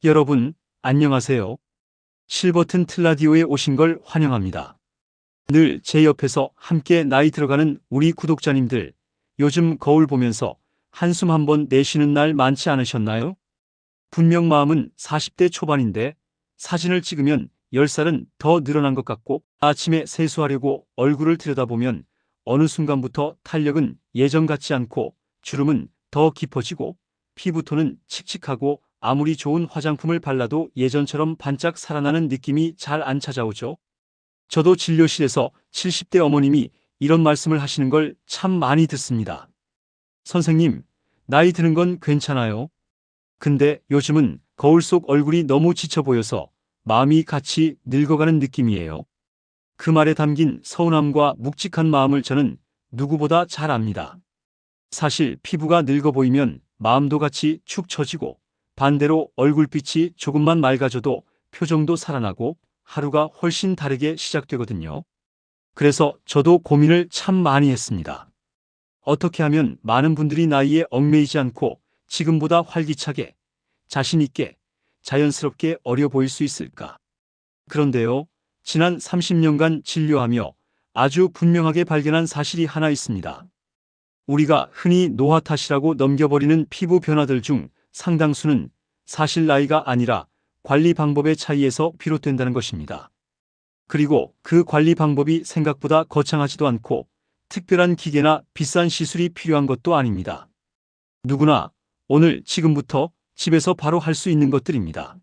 여러분, 안녕하세요. 실버튼 틀라디오에 오신 걸 환영합니다. 늘 제 옆에서 함께 나이 들어가는 우리 구독자님들, 요즘 거울 보면서 한숨 한번 내쉬는 날 많지 않으셨나요? 분명 마음은 40대 초반인데 사진을 찍으면 10살은 더 늘어난 것 같고, 아침에 세수하려고 얼굴을 들여다보면 어느 순간부터 탄력은 예전 같지 않고 주름은 더 깊어지고 피부톤은 칙칙하고 아무리 좋은 화장품을 발라도 예전처럼 반짝 살아나는 느낌이 잘 안 찾아오죠. 저도 진료실에서 70대 어머님이 이런 말씀을 하시는 걸 참 많이 듣습니다. 선생님, 나이 드는 건 괜찮아요. 근데 요즘은 거울 속 얼굴이 너무 지쳐 보여서 마음이 같이 늙어가는 느낌이에요. 그 말에 담긴 서운함과 묵직한 마음을 저는 누구보다 잘 압니다. 사실 피부가 늙어 보이면 마음도 같이 축 처지고, 반대로 얼굴빛이 조금만 맑아져도 표정도 살아나고 하루가 훨씬 다르게 시작되거든요. 그래서 저도 고민을 참 많이 했습니다. 어떻게 하면 많은 분들이 나이에 얽매이지 않고 지금보다 활기차게, 자신 있게, 자연스럽게 어려 보일 수 있을까? 그런데요, 지난 30년간 진료하며 아주 분명하게 발견한 사실이 하나 있습니다. 우리가 흔히 노화 탓이라고 넘겨버리는 피부 변화들 중 상당수는 사실 나이가 아니라 관리 방법의 차이에서 비롯된다는 것입니다. 그리고 그 관리 방법이 생각보다 거창하지도 않고 특별한 기계나 비싼 시술이 필요한 것도 아닙니다. 누구나 오늘 지금부터 집에서 바로 할 수 있는 것들입니다.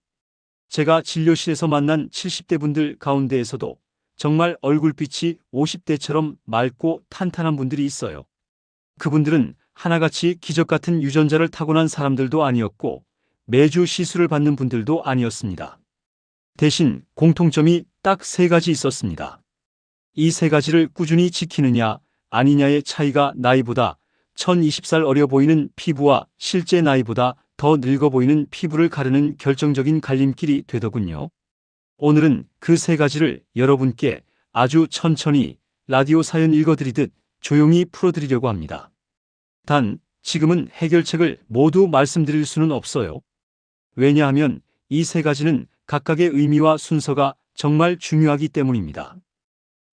제가 진료실에서 만난 70대 분들 가운데에서도 정말 얼굴빛이 50대처럼 맑고 탄탄한 분들이 있어요. 그분들은 하나같이 기적 같은 유전자를 타고난 사람들도 아니었고 매주 시술을 받는 분들도 아니었습니다. 대신 공통점이 딱 3가지 있었습니다. 이 3가지를 꾸준히 지키느냐 아니냐의 차이가 나이보다 1020살 어려 보이는 피부와 실제 나이보다 더 늙어 보이는 피부를 가르는 결정적인 갈림길이 되더군요. 오늘은 그 3가지를 여러분께 아주 천천히 라디오 사연 읽어드리듯 조용히 풀어드리려고 합니다. 단, 지금은 해결책을 모두 말씀드릴 수는 없어요. 왜냐하면 이 3가지는 각각의 의미와 순서가 정말 중요하기 때문입니다.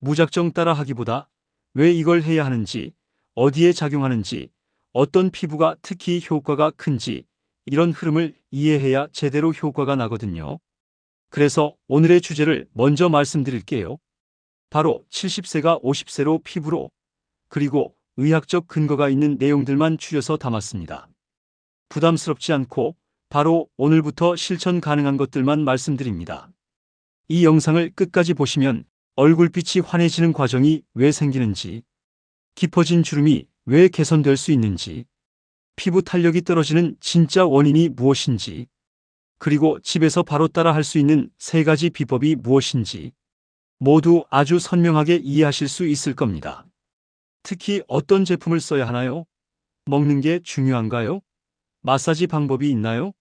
무작정 따라하기보다 왜 이걸 해야 하는지, 어디에 작용하는지, 어떤 피부가 특히 효과가 큰지 이런 흐름을 이해해야 제대로 효과가 나거든요. 그래서 오늘의 주제를 먼저 말씀드릴게요. 바로 70세가 50세로 피부로, 그리고 의학적 근거가 있는 내용들만 추려서 담았습니다. 부담스럽지 않고 바로 오늘부터 실천 가능한 것들만 말씀드립니다. 이 영상을 끝까지 보시면 얼굴빛이 환해지는 과정이 왜 생기는지, 깊어진 주름이 왜 개선될 수 있는지, 피부 탄력이 떨어지는 진짜 원인이 무엇인지, 그리고 집에서 바로 따라 할 수 있는 3가지 비법이 무엇인지 모두 아주 선명하게 이해하실 수 있을 겁니다. 특히 어떤 제품을 써야 하나요? 먹는 게 중요한가요? 마사지 방법이 있나요?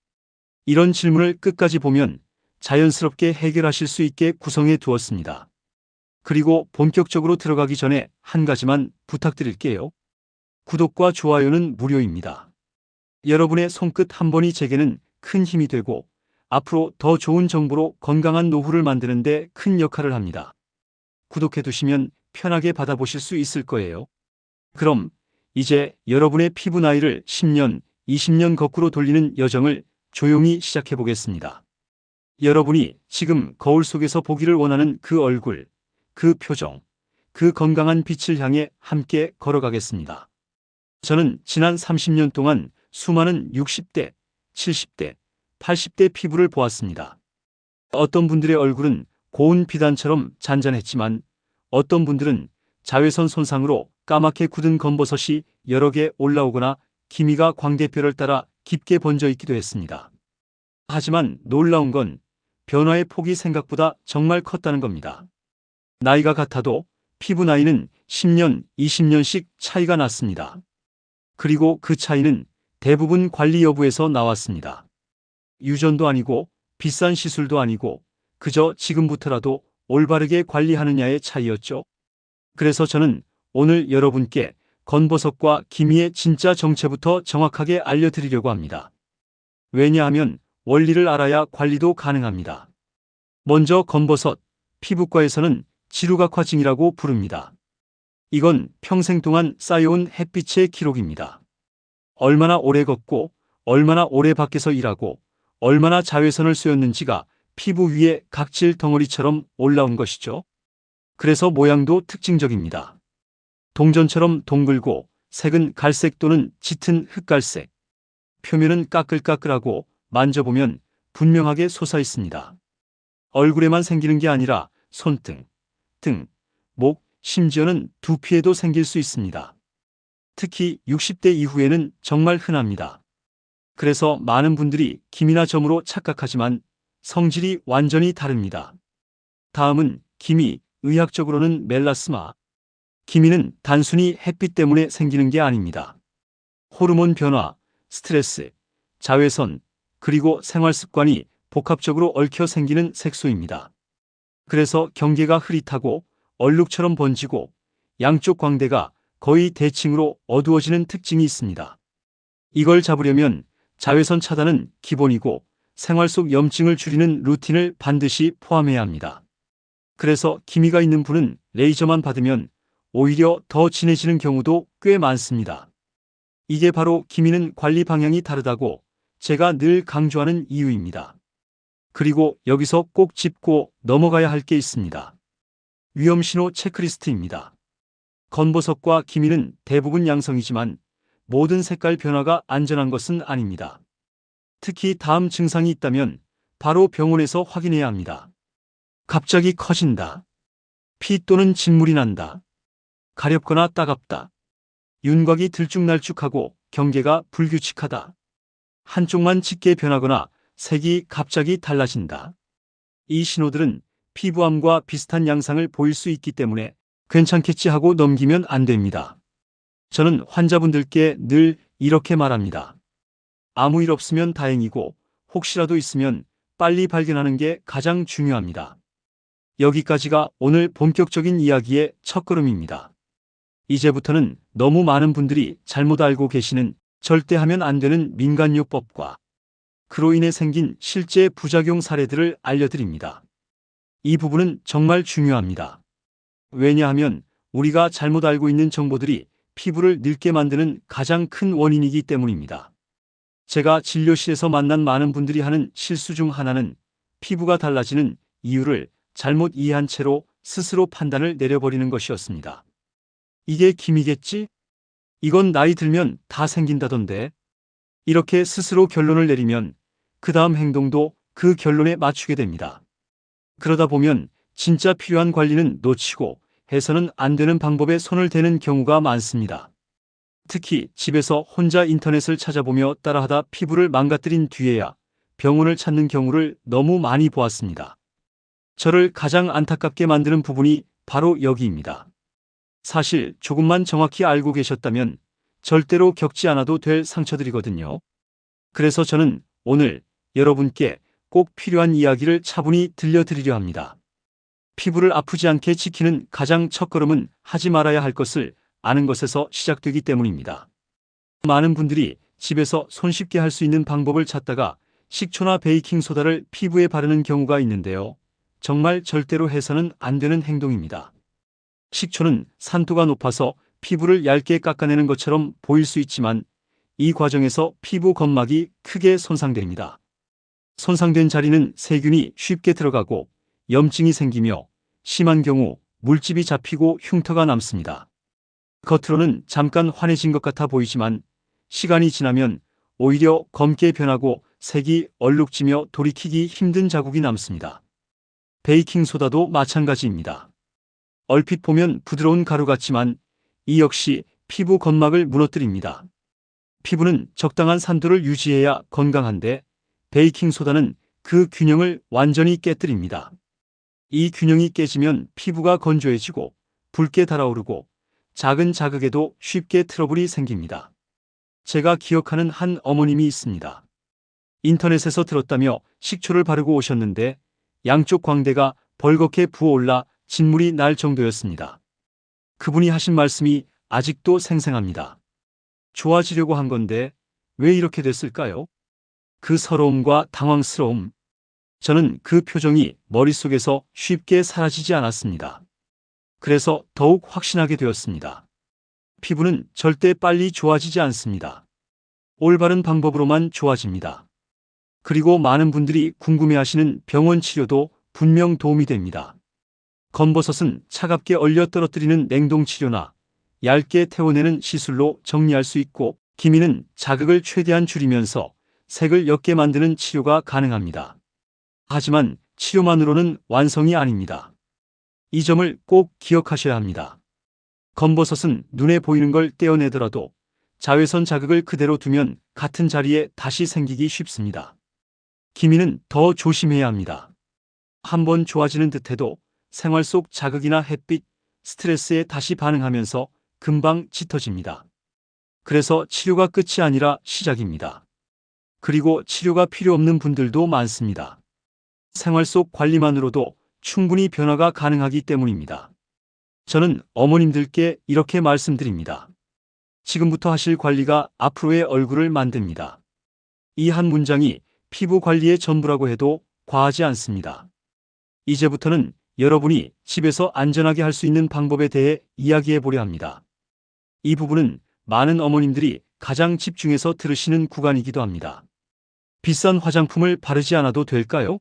이런 질문을 끝까지 보면 자연스럽게 해결하실 수 있게 구성해 두었습니다. 그리고 본격적으로 들어가기 전에 한 가지만 부탁드릴게요. 구독과 좋아요는 무료입니다. 여러분의 손끝 한 번이 제게는 큰 힘이 되고 앞으로 더 좋은 정보로 건강한 노후를 만드는 데 큰 역할을 합니다. 구독해 두시면 편하게 받아보실 수 있을 거예요. 그럼 이제 여러분의 피부 나이를 10년, 20년 거꾸로 돌리는 여정을 조용히 시작해 보겠습니다. 여러분이 지금 거울 속에서 보기를 원하는 그 얼굴, 그 표정, 그 건강한 빛을 향해 함께 걸어가겠습니다. 저는 지난 30년 동안 수많은 60대, 70대, 80대 피부를 보았습니다. 어떤 분들의 얼굴은 고운 비단처럼 잔잔했지만 어떤 분들은 자외선 손상으로 까맣게 굳은 검버섯이 여러 개 올라오거나 기미가 광대뼈를 따라 깊게 번져 있기도 했습니다. 하지만 놀라운 건 변화의 폭이 생각보다 정말 컸다는 겁니다. 나이가 같아도 피부 나이는 10년, 20년씩 차이가 났습니다. 그리고 그 차이는 대부분 관리 여부에서 나왔습니다. 유전도 아니고 비싼 시술도 아니고 그저 지금부터라도 올바르게 관리하느냐의 차이였죠. 그래서 저는 오늘 여러분께 건버섯과 기미의 진짜 정체부터 정확하게 알려드리려고 합니다. 왜냐하면 원리를 알아야 관리도 가능합니다. 먼저 검버섯, 피부과에서는 지루각화증이라고 부릅니다. 이건 평생 동안 쌓여온 햇빛의 기록입니다. 얼마나 오래 걷고, 얼마나 오래 밖에서 일하고, 얼마나 자외선을 쏘였는지가 피부 위에 각질 덩어리처럼 올라온 것이죠. 그래서 모양도 특징적입니다. 동전처럼 동글고 색은 갈색 또는 짙은 흑갈색. 표면은 까끌까끌하고 만져보면 분명하게 솟아 있습니다. 얼굴에만 생기는 게 아니라 손등, 등, 목, 심지어는 두피에도 생길 수 있습니다. 특히 60대 이후에는 정말 흔합니다. 그래서 많은 분들이 기미나 점으로 착각하지만 성질이 완전히 다릅니다. 다음은 기미, 의학적으로는 멜라스마. 기미는 단순히 햇빛 때문에 생기는 게 아닙니다. 호르몬 변화, 스트레스, 자외선, 그리고 생활 습관이 복합적으로 얽혀 생기는 색소입니다. 그래서 경계가 흐릿하고 얼룩처럼 번지고 양쪽 광대가 거의 대칭으로 어두워지는 특징이 있습니다. 이걸 잡으려면 자외선 차단은 기본이고 생활 속 염증을 줄이는 루틴을 반드시 포함해야 합니다. 그래서 기미가 있는 분은 레이저만 받으면 오히려 더 진해지는 경우도 꽤 많습니다. 이게 바로 기미는 관리 방향이 다르다고 제가 늘 강조하는 이유입니다. 그리고 여기서 꼭 짚고 넘어가야 할 게 있습니다. 위험신호 체크리스트입니다. 검버섯과 기미는 대부분 양성이지만 모든 색깔 변화가 안전한 것은 아닙니다. 특히 다음 증상이 있다면 바로 병원에서 확인해야 합니다. 갑자기 커진다. 피 또는 진물이 난다. 가렵거나 따갑다. 윤곽이 들쭉날쭉하고 경계가 불규칙하다. 한쪽만 짙게 변하거나 색이 갑자기 달라진다. 이 신호들은 피부암과 비슷한 양상을 보일 수 있기 때문에 괜찮겠지 하고 넘기면 안 됩니다. 저는 환자분들께 늘 이렇게 말합니다. 아무 일 없으면 다행이고 혹시라도 있으면 빨리 발견하는 게 가장 중요합니다. 여기까지가 오늘 본격적인 이야기의 첫걸음입니다. 이제부터는 너무 많은 분들이 잘못 알고 계시는 절대 하면 안 되는 민간요법과 그로 인해 생긴 실제 부작용 사례들을 알려드립니다. 이 부분은 정말 중요합니다. 왜냐하면 우리가 잘못 알고 있는 정보들이 피부를 늙게 만드는 가장 큰 원인이기 때문입니다. 제가 진료실에서 만난 많은 분들이 하는 실수 중 하나는 피부가 달라지는 이유를 잘못 이해한 채로 스스로 판단을 내려버리는 것이었습니다. 이게 기미겠지? 이건 나이 들면 다 생긴다던데. 이렇게 스스로 결론을 내리면 그 다음 행동도 그 결론에 맞추게 됩니다. 그러다 보면 진짜 필요한 관리는 놓치고 해서는 안 되는 방법에 손을 대는 경우가 많습니다. 특히 집에서 혼자 인터넷을 찾아보며 따라하다 피부를 망가뜨린 뒤에야 병원을 찾는 경우를 너무 많이 보았습니다. 저를 가장 안타깝게 만드는 부분이 바로 여기입니다. 사실 조금만 정확히 알고 계셨다면 절대로 겪지 않아도 될 상처들이거든요. 그래서 저는 오늘 여러분께 꼭 필요한 이야기를 차분히 들려드리려 합니다. 피부를 아프지 않게 지키는 가장 첫걸음은 하지 말아야 할 것을 아는 것에서 시작되기 때문입니다. 많은 분들이 집에서 손쉽게 할 수 있는 방법을 찾다가 식초나 베이킹소다를 피부에 바르는 경우가 있는데요. 정말 절대로 해서는 안 되는 행동입니다. 식초는 산도가 높아서 피부를 얇게 깎아내는 것처럼 보일 수 있지만 이 과정에서 피부 점막이 크게 손상됩니다. 손상된 자리는 세균이 쉽게 들어가고 염증이 생기며 심한 경우 물집이 잡히고 흉터가 남습니다. 겉으로는 잠깐 환해진 것 같아 보이지만 시간이 지나면 오히려 검게 변하고 색이 얼룩지며 돌이키기 힘든 자국이 남습니다. 베이킹소다도 마찬가지입니다. 얼핏 보면 부드러운 가루 같지만 이 역시 피부 점막을 무너뜨립니다. 피부는 적당한 산도를 유지해야 건강한데 베이킹소다는 그 균형을 완전히 깨뜨립니다. 이 균형이 깨지면 피부가 건조해지고 붉게 달아오르고 작은 자극에도 쉽게 트러블이 생깁니다. 제가 기억하는 한 어머님이 있습니다. 인터넷에서 들었다며 식초를 바르고 오셨는데 양쪽 광대가 벌겋게 부어올라 진물이 날 정도였습니다. 그분이 하신 말씀이 아직도 생생합니다. 좋아지려고 한 건데 왜 이렇게 됐을까요? 그 서러움과 당황스러움. 저는 그 표정이 머릿속에서 쉽게 사라지지 않았습니다. 그래서 더욱 확신하게 되었습니다. 피부는 절대 빨리 좋아지지 않습니다. 올바른 방법으로만 좋아집니다. 그리고 많은 분들이 궁금해하시는 병원 치료도 분명 도움이 됩니다. 검버섯은 차갑게 얼려 떨어뜨리는 냉동 치료나 얇게 태워내는 시술로 정리할 수 있고, 기미는 자극을 최대한 줄이면서 색을 옅게 만드는 치료가 가능합니다. 하지만 치료만으로는 완성이 아닙니다. 이 점을 꼭 기억하셔야 합니다. 검버섯은 눈에 보이는 걸 떼어내더라도 자외선 자극을 그대로 두면 같은 자리에 다시 생기기 쉽습니다. 기미는 더 조심해야 합니다. 한번 좋아지는 듯해도 생활 속 자극이나 햇빛, 스트레스에 다시 반응하면서 금방 짙어집니다. 그래서 치료가 끝이 아니라 시작입니다. 그리고 치료가 필요 없는 분들도 많습니다. 생활 속 관리만으로도 충분히 변화가 가능하기 때문입니다. 저는 어머님들께 이렇게 말씀드립니다. 지금부터 하실 관리가 앞으로의 얼굴을 만듭니다. 이 한 문장이 피부 관리의 전부라고 해도 과하지 않습니다. 이제부터는 여러분이 집에서 안전하게 할 수 있는 방법에 대해 이야기해 보려 합니다. 이 부분은 많은 어머님들이 가장 집중해서 들으시는 구간이기도 합니다. 비싼 화장품을 바르지 않아도 될까요?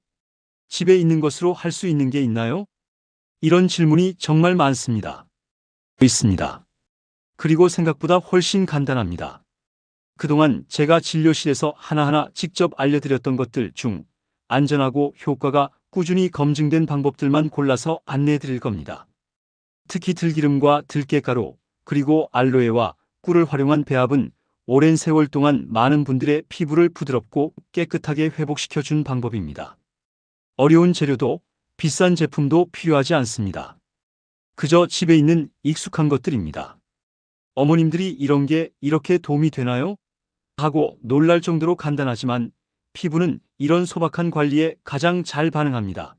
집에 있는 것으로 할 수 있는 게 있나요? 이런 질문이 정말 많습니다. 있습니다. 그리고 생각보다 훨씬 간단합니다. 그동안 제가 진료실에서 하나하나 직접 알려드렸던 것들 중 안전하고 효과가 꾸준히 검증된 방법들만 골라서 안내해 드릴 겁니다. 특히 들기름과 들깨가루, 그리고 알로에와 꿀을 활용한 배합은 오랜 세월 동안 많은 분들의 피부를 부드럽고 깨끗하게 회복시켜 준 방법입니다. 어려운 재료도 비싼 제품도 필요하지 않습니다. 그저 집에 있는 익숙한 것들입니다. 어머님들이 이런 게 이렇게 도움이 되나요? 하고 놀랄 정도로 간단하지만 피부는 이런 소박한 관리에 가장 잘 반응합니다.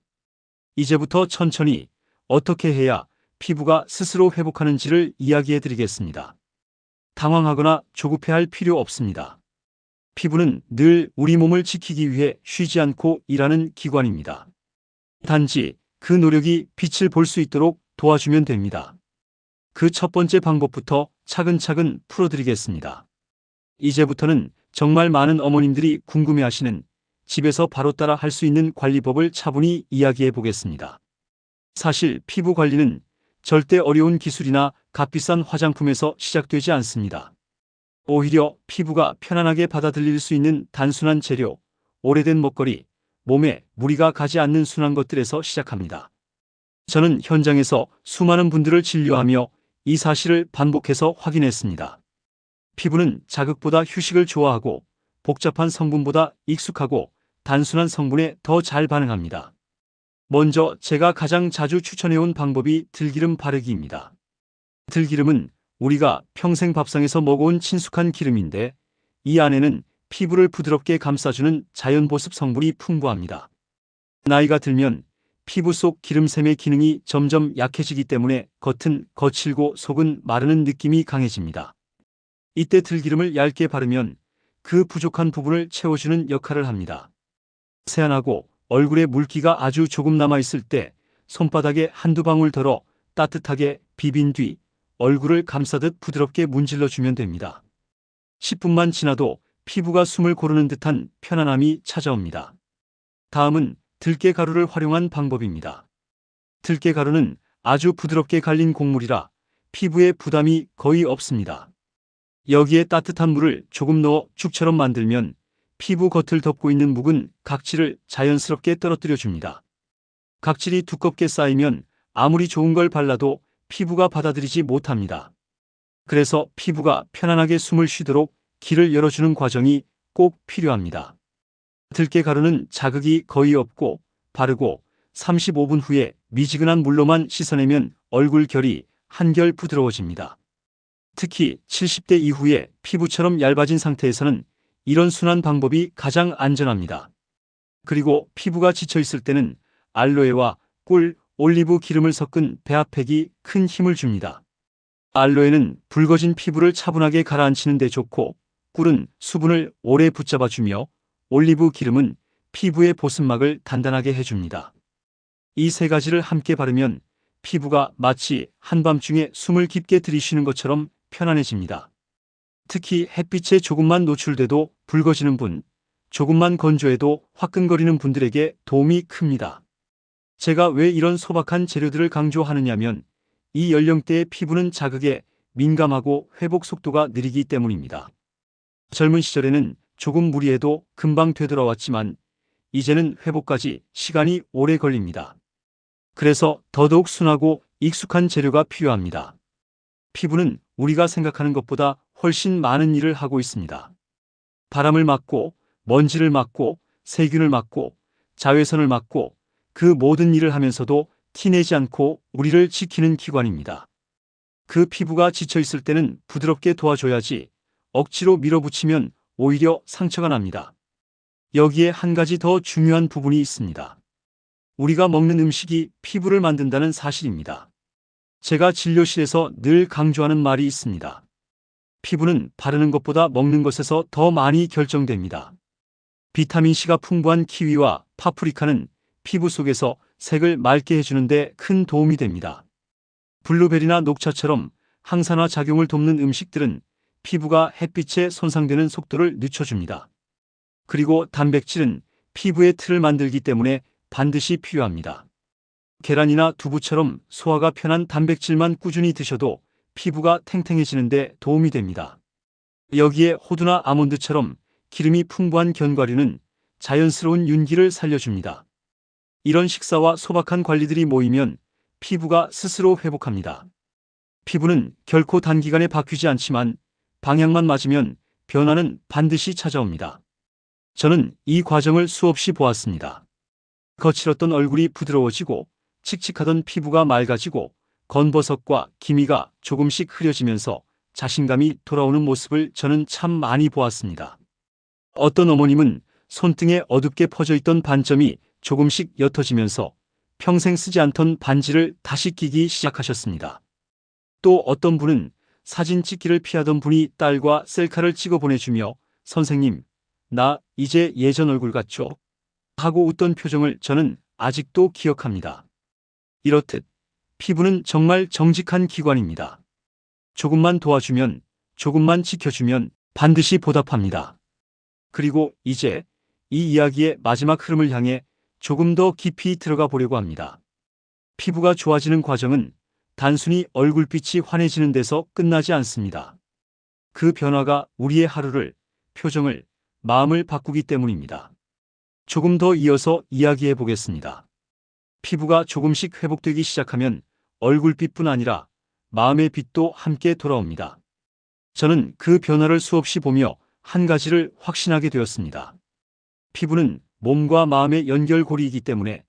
이제부터 천천히 어떻게 해야 피부가 스스로 회복하는지를 이야기해 드리겠습니다. 당황하거나 조급해할 필요 없습니다. 피부는 늘 우리 몸을 지키기 위해 쉬지 않고 일하는 기관입니다. 단지 그 노력이 빛을 볼 수 있도록 도와주면 됩니다. 그 첫 번째 방법부터 차근차근 풀어드리겠습니다. 이제부터는 정말 많은 어머님들이 궁금해하시는 집에서 바로 따라 할 수 있는 관리법을 차분히 이야기해 보겠습니다. 사실 피부 관리는 절대 어려운 기술이나 값비싼 화장품에서 시작되지 않습니다. 오히려 피부가 편안하게 받아들일 수 있는 단순한 재료, 오래된 먹거리, 몸에 무리가 가지 않는 순한 것들에서 시작합니다. 저는 현장에서 수많은 분들을 진료하며 이 사실을 반복해서 확인했습니다. 피부는 자극보다 휴식을 좋아하고 복잡한 성분보다 익숙하고 단순한 성분에 더 잘 반응합니다. 먼저 제가 가장 자주 추천해온 방법이 들기름 바르기입니다. 들기름은 우리가 평생 밥상에서 먹어온 친숙한 기름인데, 이 안에는 피부를 부드럽게 감싸주는 자연 보습 성분이 풍부합니다. 나이가 들면 피부 속 기름샘의 기능이 점점 약해지기 때문에 겉은 거칠고 속은 마르는 느낌이 강해집니다. 이때 들기름을 얇게 바르면 그 부족한 부분을 채워주는 역할을 합니다. 세안하고 얼굴에 물기가 아주 조금 남아있을 때 손바닥에 한두 방울 덜어 따뜻하게 비빈 뒤 얼굴을 감싸듯 부드럽게 문질러주면 됩니다. 10분만 지나도 피부가 숨을 고르는 듯한 편안함이 찾아옵니다. 다음은 들깨가루를 활용한 방법입니다. 들깨가루는 아주 부드럽게 갈린 곡물이라 피부에 부담이 거의 없습니다. 여기에 따뜻한 물을 조금 넣어 죽처럼 만들면 피부 겉을 덮고 있는 묵은 각질을 자연스럽게 떨어뜨려 줍니다. 각질이 두껍게 쌓이면 아무리 좋은 걸 발라도 피부가 받아들이지 못합니다. 그래서 피부가 편안하게 숨을 쉬도록 길을 열어주는 과정이 꼭 필요합니다. 들깨가루는 자극이 거의 없고 바르고 35분 후에 미지근한 물로만 씻어내면 얼굴 결이 한결 부드러워집니다. 특히 70대 이후에 피부처럼 얇아진 상태에서는 이런 순한 방법이 가장 안전합니다. 그리고 피부가 지쳐있을 때는 알로에와 꿀, 올리브 기름을 섞은 배합팩이 큰 힘을 줍니다. 알로에는 붉어진 피부를 차분하게 가라앉히는 데 좋고, 꿀은 수분을 오래 붙잡아주며 올리브 기름은 피부의 보습막을 단단하게 해줍니다. 이 세 가지를 함께 바르면 피부가 마치 한밤중에 숨을 깊게 들이쉬는 것처럼 편안해집니다. 특히 햇빛에 조금만 노출돼도 붉어지는 분, 조금만 건조해도 화끈거리는 분들에게 도움이 큽니다. 제가 왜 이런 소박한 재료들을 강조하느냐면 이 연령대의 피부는 자극에 민감하고 회복 속도가 느리기 때문입니다. 젊은 시절에는 조금 무리해도 금방 되돌아왔지만 이제는 회복까지 시간이 오래 걸립니다. 그래서 더더욱 순하고 익숙한 재료가 필요합니다. 피부는 우리가 생각하는 것보다 훨씬 많은 일을 하고 있습니다. 바람을 막고, 먼지를 막고, 세균을 막고, 자외선을 막고, 그 모든 일을 하면서도 티내지 않고 우리를 지키는 기관입니다. 그 피부가 지쳐 있을 때는 부드럽게 도와줘야지 억지로 밀어붙이면 오히려 상처가 납니다. 여기에 한 가지 더 중요한 부분이 있습니다. 우리가 먹는 음식이 피부를 만든다는 사실입니다. 제가 진료실에서 늘 강조하는 말이 있습니다. 피부는 바르는 것보다 먹는 것에서 더 많이 결정됩니다. 비타민C가 풍부한 키위와 파프리카는 피부 속에서 색을 맑게 해주는데 큰 도움이 됩니다. 블루베리나 녹차처럼 항산화 작용을 돕는 음식들은 피부가 햇빛에 손상되는 속도를 늦춰줍니다. 그리고 단백질은 피부의 틀을 만들기 때문에 반드시 필요합니다. 계란이나 두부처럼 소화가 편한 단백질만 꾸준히 드셔도 피부가 탱탱해지는데 도움이 됩니다. 여기에 호두나 아몬드처럼 기름이 풍부한 견과류는 자연스러운 윤기를 살려줍니다. 이런 식사와 소박한 관리들이 모이면 피부가 스스로 회복합니다. 피부는 결코 단기간에 바뀌지 않지만 방향만 맞으면 변화는 반드시 찾아옵니다. 저는 이 과정을 수없이 보았습니다. 거칠었던 얼굴이 부드러워지고 칙칙하던 피부가 맑아지고 건버섯과 기미가 조금씩 흐려지면서 자신감이 돌아오는 모습을 저는 참 많이 보았습니다. 어떤 어머님은 손등에 어둡게 퍼져 있던 반점이 조금씩 옅어지면서 평생 쓰지 않던 반지를 다시 끼기 시작하셨습니다. 또 어떤 분은 사진 찍기를 피하던 분이 딸과 셀카를 찍어 보내주며 선생님, 나 이제 예전 얼굴 같죠? 하고 웃던 표정을 저는 아직도 기억합니다. 이렇듯 피부는 정말 정직한 기관입니다. 조금만 도와주면, 조금만 지켜주면 반드시 보답합니다. 그리고 이제 이 이야기의 마지막 흐름을 향해 조금 더 깊이 들어가 보려고 합니다. 피부가 좋아지는 과정은 단순히 얼굴빛이 환해지는 데서 끝나지 않습니다. 그 변화가 우리의 하루를, 표정을, 마음을 바꾸기 때문입니다. 조금 더 이어서 이야기해 보겠습니다. 피부가 조금씩 회복되기 시작하면 얼굴빛뿐 아니라 마음의 빛도 함께 돌아옵니다. 저는 그 변화를 수없이 보며 한 가지를 확신하게 되었습니다. 피부는 몸과 마음의 연결고리이기 때문에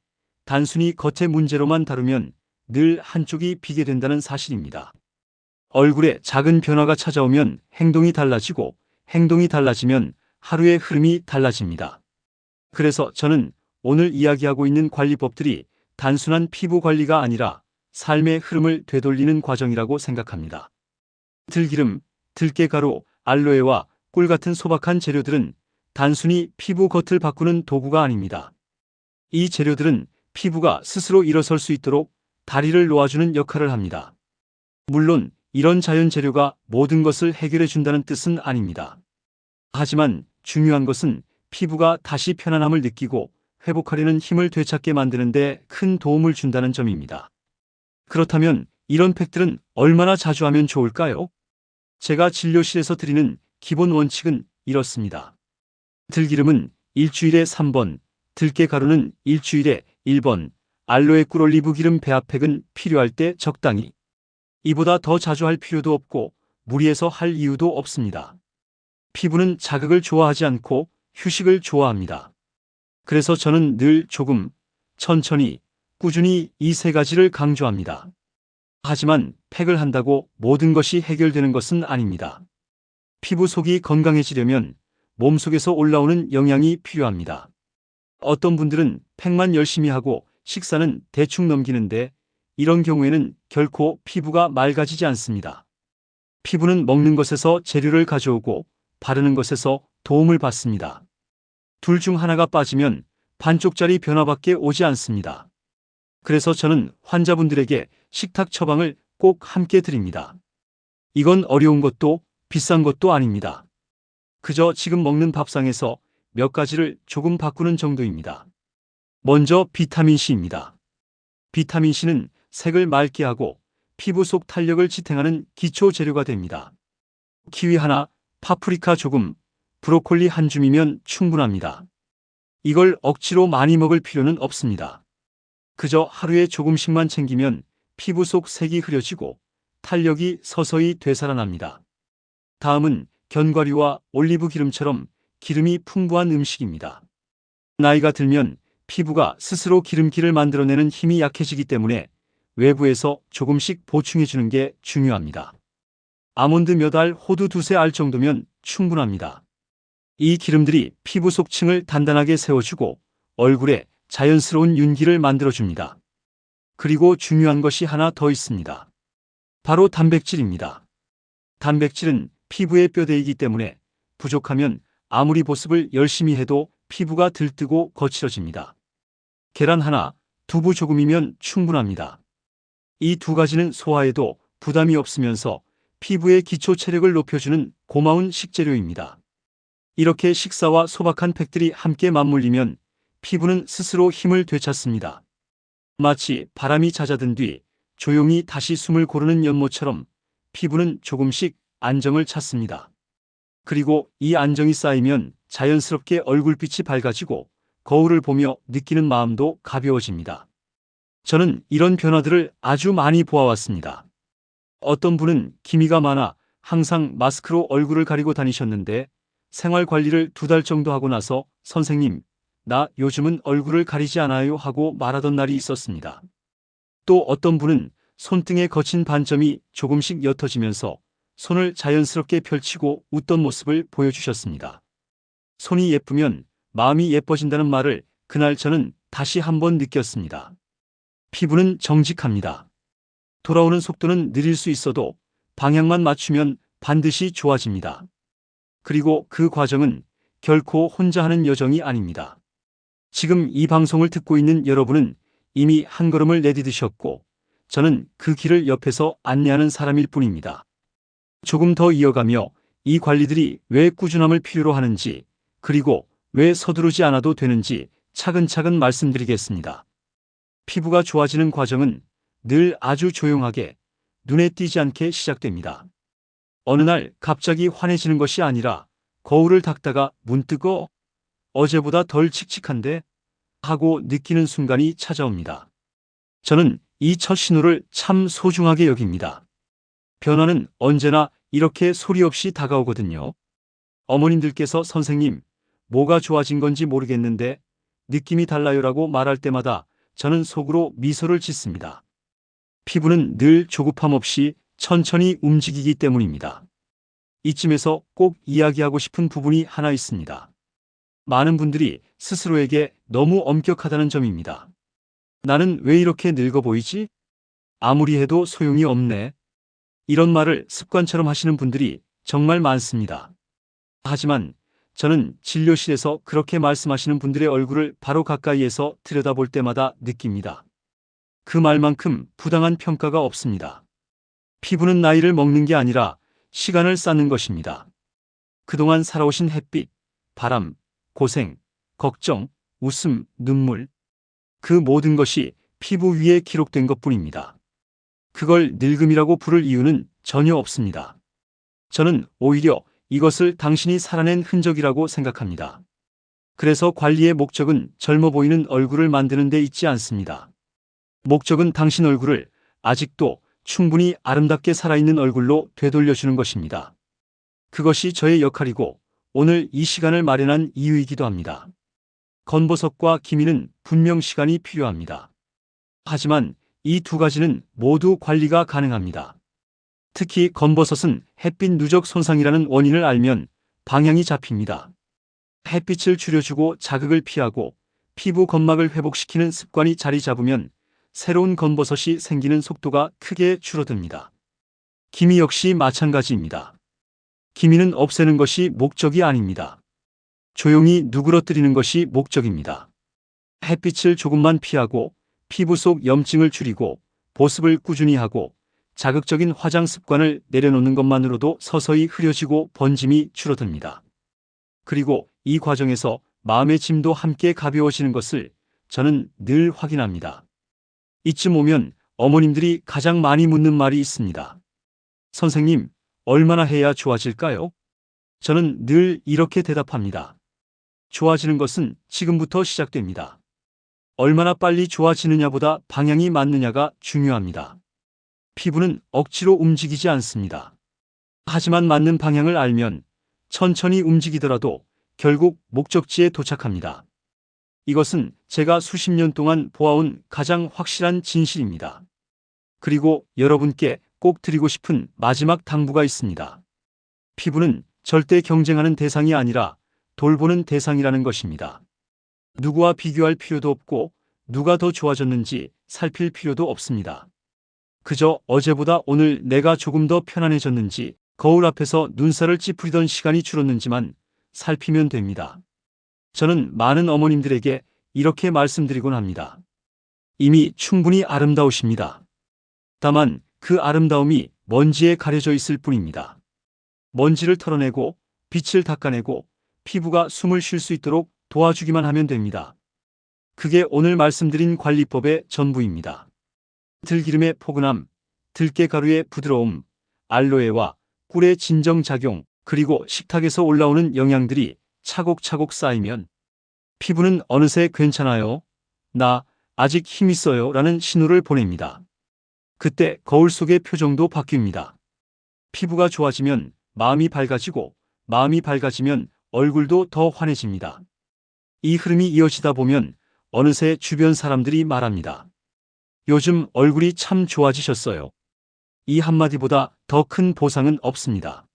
단순히 겉의 문제로만 다루면 늘 한쪽이 비게 된다는 사실입니다. 얼굴에 작은 변화가 찾아오면 행동이 달라지고 행동이 달라지면 하루의 흐름이 달라집니다. 그래서 저는 오늘 이야기하고 있는 관리법들이 단순한 피부 관리가 아니라 삶의 흐름을 되돌리는 과정이라고 생각합니다. 들기름, 들깨가루, 알로에와 꿀 같은 소박한 재료들은 단순히 피부 겉을 바꾸는 도구가 아닙니다. 이 재료들은 피부가 스스로 일어설 수 있도록 다리를 놓아주는 역할을 합니다. 물론 이런 자연 재료가 모든 것을 해결해 준다는 뜻은 아닙니다. 하지만 중요한 것은 피부가 다시 편안함을 느끼고 회복하려는 힘을 되찾게 만드는 데 큰 도움을 준다는 점입니다. 그렇다면 이런 팩들은 얼마나 자주 하면 좋을까요? 제가 진료실에서 드리는 기본 원칙은 이렇습니다. 들기름은 일주일에 3번, 들깨가루는 일주일에 1번, 알로에 꿀 올리브 기름 배합팩은 필요할 때 적당히. 이보다 더 자주 할 필요도 없고 무리해서 할 이유도 없습니다. 피부는 자극을 좋아하지 않고 휴식을 좋아합니다. 그래서 저는 늘 조금, 천천히, 꾸준히 이 세 가지를 강조합니다. 하지만 팩을 한다고 모든 것이 해결되는 것은 아닙니다. 피부 속이 건강해지려면 몸속에서 올라오는 영양이 필요합니다. 어떤 분들은 팩만 열심히 하고 식사는 대충 넘기는데 이런 경우에는 결코 피부가 맑아지지 않습니다. 피부는 먹는 것에서 재료를 가져오고 바르는 것에서 도움을 받습니다. 둘 중 하나가 빠지면 반쪽짜리 변화밖에 오지 않습니다. 그래서 저는 환자분들에게 식탁 처방을 꼭 함께 드립니다. 이건 어려운 것도 비싼 것도 아닙니다. 그저 지금 먹는 밥상에서 몇 가지를 조금 바꾸는 정도입니다. 먼저 비타민C입니다. 비타민C는 색을 맑게 하고 피부 속 탄력을 지탱하는 기초 재료가 됩니다. 키위 하나, 파프리카 조금, 브로콜리 한 줌이면 충분합니다. 이걸 억지로 많이 먹을 필요는 없습니다. 그저 하루에 조금씩만 챙기면 피부 속 색이 흐려지고 탄력이 서서히 되살아납니다. 다음은 견과류와 올리브 기름처럼 기름이 풍부한 음식입니다. 나이가 들면 피부가 스스로 기름기를 만들어내는 힘이 약해지기 때문에 외부에서 조금씩 보충해주는 게 중요합니다. 아몬드 몇 알, 호두 두세 알 정도면 충분합니다. 이 기름들이 피부 속 층을 단단하게 세워주고 얼굴에 자연스러운 윤기를 만들어줍니다. 그리고 중요한 것이 하나 더 있습니다. 바로 단백질입니다. 단백질은 피부의 뼈대이기 때문에 부족하면 아무리 보습을 열심히 해도 피부가 들뜨고 거칠어집니다. 계란 하나, 두부 조금이면 충분합니다. 이 두 가지는 소화에도 부담이 없으면서 피부의 기초 체력을 높여주는 고마운 식재료입니다. 이렇게 식사와 소박한 팩들이 함께 맞물리면 피부는 스스로 힘을 되찾습니다. 마치 바람이 잦아든 뒤 조용히 다시 숨을 고르는 연못처럼 피부는 조금씩 안정을 찾습니다. 그리고 이 안정이 쌓이면 자연스럽게 얼굴빛이 밝아지고 거울을 보며 느끼는 마음도 가벼워집니다. 저는 이런 변화들을 아주 많이 보아왔습니다. 어떤 분은 기미가 많아 항상 마스크로 얼굴을 가리고 다니셨는데 생활 관리를 2달 정도 하고 나서 선생님, 나 요즘은 얼굴을 가리지 않아요 하고 말하던 날이 있었습니다. 또 어떤 분은 손등에 거친 반점이 조금씩 옅어지면서 손을 자연스럽게 펼치고 웃던 모습을 보여주셨습니다. 손이 예쁘면 마음이 예뻐진다는 말을 그날 저는 다시 한번 느꼈습니다. 피부는 정직합니다. 돌아오는 속도는 느릴 수 있어도 방향만 맞추면 반드시 좋아집니다. 그리고 그 과정은 결코 혼자 하는 여정이 아닙니다. 지금 이 방송을 듣고 있는 여러분은 이미 한 걸음을 내디디셨고 저는 그 길을 옆에서 안내하는 사람일 뿐입니다. 조금 더 이어가며 이 관리들이 왜 꾸준함을 필요로 하는지 그리고 왜 서두르지 않아도 되는지 차근차근 말씀드리겠습니다. 피부가 좋아지는 과정은 늘 아주 조용하게 눈에 띄지 않게 시작됩니다. 어느 날 갑자기 환해지는 것이 아니라 거울을 닦다가 문득 어제보다 덜 칙칙한데 하고 느끼는 순간이 찾아옵니다. 저는 이 첫 신호를 참 소중하게 여깁니다. 변화는 언제나 이렇게 소리 없이 다가오거든요. 어머님들께서 선생님, 뭐가 좋아진 건지 모르겠는데 느낌이 달라요라고 말할 때마다 저는 속으로 미소를 짓습니다. 피부는 늘 조급함 없이 천천히 움직이기 때문입니다. 이쯤에서 꼭 이야기하고 싶은 부분이 하나 있습니다. 많은 분들이 스스로에게 너무 엄격하다는 점입니다. 나는 왜 이렇게 늙어 보이지? 아무리 해도 소용이 없네. 이런 말을 습관처럼 하시는 분들이 정말 많습니다. 하지만 저는 진료실에서 그렇게 말씀하시는 분들의 얼굴을 바로 가까이에서 들여다볼 때마다 느낍니다. 그 말만큼 부당한 평가가 없습니다. 피부는 나이를 먹는 게 아니라 시간을 쌓는 것입니다. 그동안 살아오신 햇빛, 바람, 고생, 걱정, 웃음, 눈물, 그 모든 것이 피부 위에 기록된 것뿐입니다. 그걸 늙음이라고 부를 이유는 전혀 없습니다. 저는 오히려 이것을 당신이 살아낸 흔적이라고 생각합니다. 그래서 관리의 목적은 젊어 보이는 얼굴을 만드는 데 있지 않습니다. 목적은 당신 얼굴을 아직도 충분히 아름답게 살아있는 얼굴로 되돌려주는 것입니다. 그것이 저의 역할이고 오늘 이 시간을 마련한 이유이기도 합니다. 건버섯과 기미는 분명 시간이 필요합니다. 하지만 이 두 가지는 모두 관리가 가능합니다. 특히 건버섯은 햇빛 누적 손상이라는 원인을 알면 방향이 잡힙니다. 햇빛을 줄여주고 자극을 피하고 피부 건막을 회복시키는 습관이 자리 잡으면 새로운 건버섯이 생기는 속도가 크게 줄어듭니다. 기미 역시 마찬가지입니다. 기미는 없애는 것이 목적이 아닙니다. 조용히 누그러뜨리는 것이 목적입니다. 햇빛을 조금만 피하고 피부 속 염증을 줄이고 보습을 꾸준히 하고 자극적인 화장 습관을 내려놓는 것만으로도 서서히 흐려지고 번짐이 줄어듭니다. 그리고 이 과정에서 마음의 짐도 함께 가벼워지는 것을 저는 늘 확인합니다. 이쯤 오면 어머님들이 가장 많이 묻는 말이 있습니다. 선생님, 얼마나 해야 좋아질까요? 저는 늘 이렇게 대답합니다. 좋아지는 것은 지금부터 시작됩니다. 얼마나 빨리 좋아지느냐보다 방향이 맞느냐가 중요합니다. 피부는 억지로 움직이지 않습니다. 하지만 맞는 방향을 알면 천천히 움직이더라도 결국 목적지에 도착합니다. 이것은 제가 수십 년 동안 보아온 가장 확실한 진실입니다. 그리고 여러분께 꼭 드리고 싶은 마지막 당부가 있습니다. 피부는 절대 경쟁하는 대상이 아니라 돌보는 대상이라는 것입니다. 누구와 비교할 필요도 없고 누가 더 좋아졌는지 살필 필요도 없습니다. 그저 어제보다 오늘 내가 조금 더 편안해졌는지, 거울 앞에서 눈살을 찌푸리던 시간이 줄었는지만 살피면 됩니다. 저는 많은 어머님들에게 이렇게 말씀드리곤 합니다. 이미 충분히 아름다우십니다. 다만 그 아름다움이 먼지에 가려져 있을 뿐입니다. 먼지를 털어내고 빛을 닦아내고 피부가 숨을 쉴 수 있도록 도와주기만 하면 됩니다. 그게 오늘 말씀드린 관리법의 전부입니다. 들기름의 포근함, 들깨가루의 부드러움, 알로에와 꿀의 진정작용, 그리고 식탁에서 올라오는 영양들이 차곡차곡 쌓이면 피부는 어느새 괜찮아요, 나 아직 힘있어요 라는 신호를 보냅니다. 그때 거울 속의 표정도 바뀝니다. 피부가 좋아지면 마음이 밝아지고 마음이 밝아지면 얼굴도 더 환해집니다. 이 흐름이 이어지다 보면 어느새 주변 사람들이 말합니다. 요즘 얼굴이 참 좋아지셨어요. 이 한마디보다 더 큰 보상은 없습니다.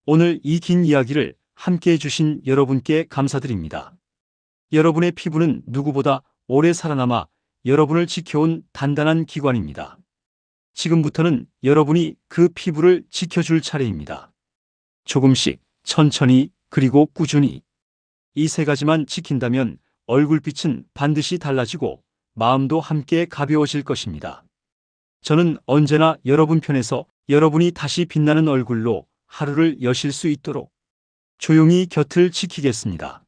오늘 이 긴 이야기를 함께 해주신 여러분께 감사드립니다. 여러분의 피부는 누구보다 오래 살아남아 여러분을 지켜온 단단한 기관입니다. 지금부터는 여러분이 그 피부를 지켜줄 차례입니다. 조금씩, 천천히, 그리고 꾸준히. 이 세 가지만 지킨다면 얼굴빛은 반드시 달라지고 마음도 함께 가벼워질 것입니다. 저는 언제나 여러분 편에서 여러분이 다시 빛나는 얼굴로 하루를 여실 수 있도록 조용히 곁을 지키겠습니다.